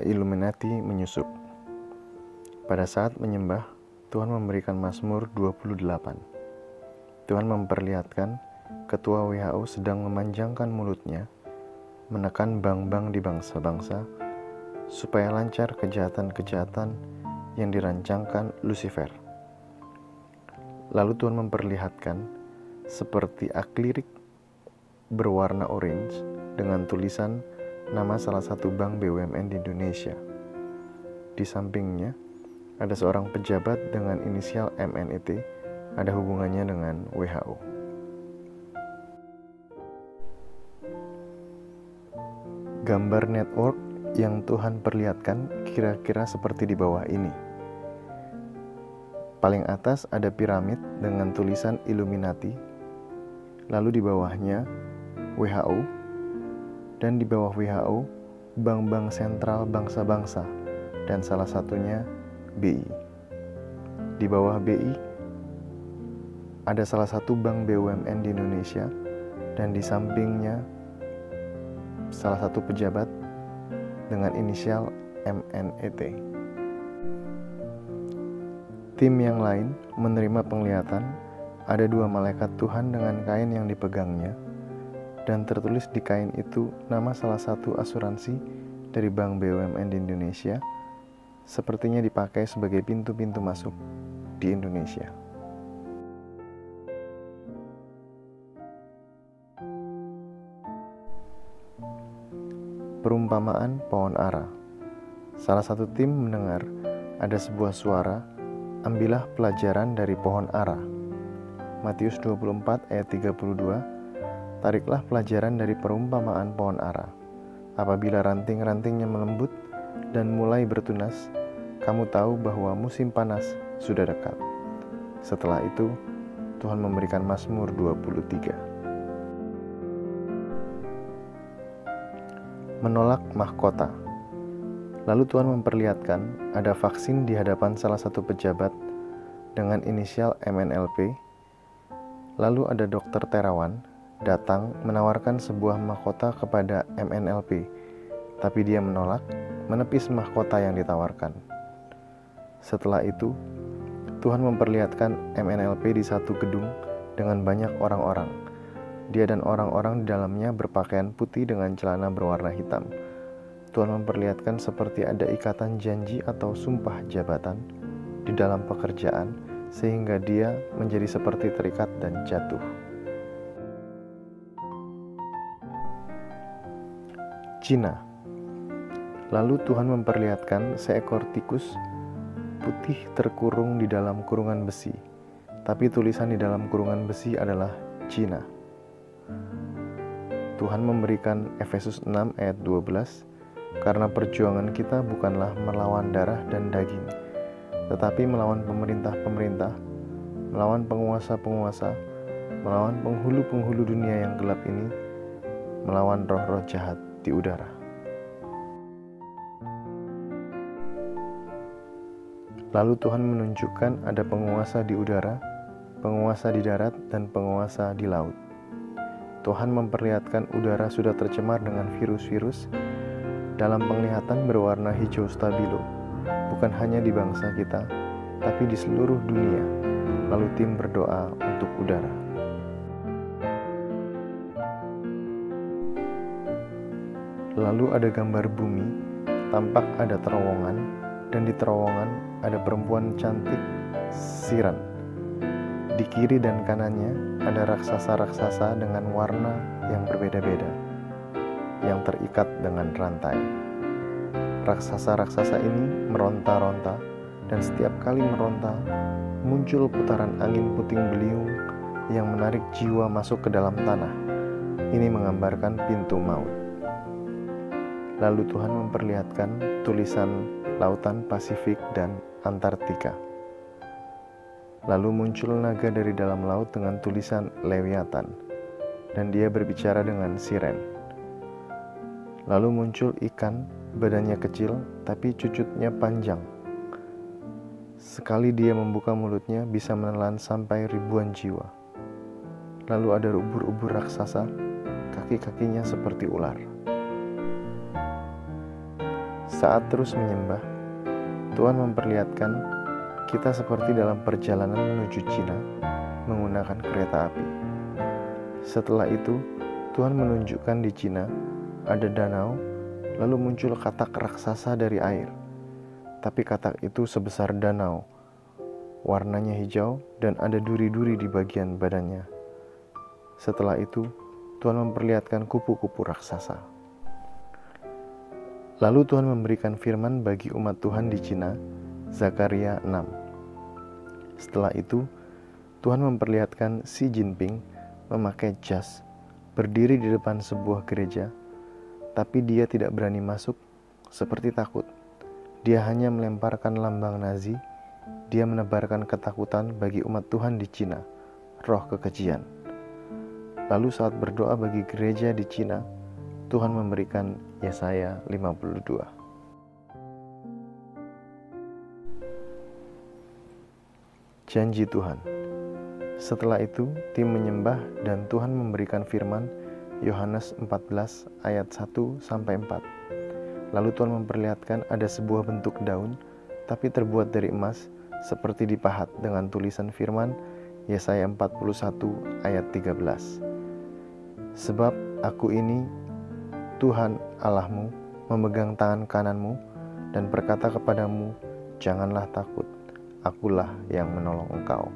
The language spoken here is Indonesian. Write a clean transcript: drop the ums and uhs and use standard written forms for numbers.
bangsa Illuminati menyusup. Pada saat menyembah, Tuhan memberikan Mazmur 28. Tuhan memperlihatkan Ketua WHO sedang memanjangkan mulutnya, menekan bank-bank di bangsa-bangsa, supaya lancar kejahatan-kejahatan yang dirancangkan Lucifer. Lalu Tuhan memperlihatkan seperti akrilik berwarna orange dengan tulisan nama salah satu bank BUMN di Indonesia. Di sampingnya ada seorang pejabat dengan inisial MNET, ada hubungannya dengan WHO. Gambar network yang Tuhan perlihatkan kira-kira seperti di bawah ini. Paling atas ada piramid dengan tulisan Illuminati, lalu di bawahnya WHO, dan di bawah WHO bank-bank sentral bangsa-bangsa, dan salah satunya BI. Di bawah BI ada salah satu bank BUMN di Indonesia, dan di sampingnya salah satu pejabat dengan inisial MNET. Tim yang lain menerima penglihatan ada 2 malaikat Tuhan dengan kain yang dipegangnya, dan tertulis di kain itu nama salah satu asuransi dari bank BUMN di Indonesia, sepertinya dipakai sebagai pintu-pintu masuk di Indonesia. Perumpamaan pohon ara. Salah satu tim mendengar ada sebuah suara, ambillah pelajaran dari pohon ara. Matius 24 ayat 32, tariklah pelajaran dari perumpamaan pohon ara. Apabila ranting-rantingnya melembut dan mulai bertunas, kamu tahu bahwa musim panas sudah dekat. Setelah itu, Tuhan memberikan Mazmur 23. Menolak mahkota. Lalu Tuhan memperlihatkan ada vaksin di hadapan salah satu pejabat dengan inisial MNLP. Lalu ada dokter terawan datang menawarkan sebuah mahkota kepada MNLP, tapi dia menolak, menepis mahkota yang ditawarkan. Setelah itu, Tuhan memperlihatkan MNLP di satu gedung dengan banyak orang-orang. Dia dan orang-orang di dalamnya berpakaian putih dengan celana berwarna hitam. Tuhan memperlihatkan seperti ada ikatan janji atau sumpah jabatan di dalam pekerjaan, sehingga dia menjadi seperti terikat dan jatuh. Cina. Lalu Tuhan memperlihatkan seekor tikus putih terkurung di dalam kurungan besi, tapi tulisan di dalam kurungan besi adalah Cina. Tuhan memberikan Efesus 6 ayat 12, karena perjuangan kita bukanlah melawan darah dan daging, tetapi melawan pemerintah-pemerintah, melawan penguasa-penguasa, melawan penghulu-penghulu dunia yang gelap ini, melawan roh-roh jahat di udara. Lalu Tuhan menunjukkan ada penguasa di udara, penguasa di darat, dan penguasa di laut. Tuhan memperlihatkan udara sudah tercemar dengan virus-virus dalam penglihatan berwarna hijau stabilo, bukan hanya di bangsa kita, tapi di seluruh dunia. Lalu tim berdoa untuk udara. Lalu ada gambar bumi, tampak ada terowongan, dan di terowongan ada perempuan cantik, Siran. Di kiri dan kanannya ada raksasa-raksasa dengan warna yang berbeda-beda, yang terikat dengan rantai. Raksasa-raksasa ini meronta-ronta, dan setiap kali meronta, muncul putaran angin puting beliung yang menarik jiwa masuk ke dalam tanah. Ini menggambarkan pintu maut. Lalu Tuhan memperlihatkan tulisan Lautan Pasifik dan Antartika. Lalu muncul naga dari dalam laut dengan tulisan Lewiatan, dan dia berbicara dengan siren. Lalu muncul ikan, badannya kecil, tapi cucutnya panjang. Sekali dia membuka mulutnya, bisa menelan sampai ribuan jiwa. Lalu ada ubur-ubur raksasa, kaki-kakinya seperti ular. Saat terus menyembah, Tuhan memperlihatkan kita seperti dalam perjalanan menuju Cina menggunakan kereta api. Setelah itu, Tuhan menunjukkan di Cina ada danau, lalu muncul katak raksasa dari air. Tapi katak itu sebesar danau, warnanya hijau dan ada duri-duri di bagian badannya. Setelah itu, Tuhan memperlihatkan kupu-kupu raksasa. Lalu Tuhan memberikan firman bagi umat Tuhan di Cina, Zakaria 6. Setelah itu, Tuhan memperlihatkan Xi Jinping memakai jas, berdiri di depan sebuah gereja, tapi dia tidak berani masuk, seperti takut. Dia hanya melemparkan lambang Nazi, dia menebarkan ketakutan bagi umat Tuhan di Cina, roh kekejian. Lalu saat berdoa bagi gereja di Cina, Tuhan memberikan Yesaya 52. Janji Tuhan. Setelah itu, tim menyembah dan Tuhan memberikan firman Yohanes 14 ayat 1-4. Lalu Tuhan memperlihatkan ada sebuah bentuk daun, tapi terbuat dari emas, seperti dipahat dengan tulisan firman Yesaya 41 ayat 13. Sebab aku ini Tuhan Allahmu memegang tangan kananmu dan berkata kepadamu, janganlah takut, akulah yang menolong engkau.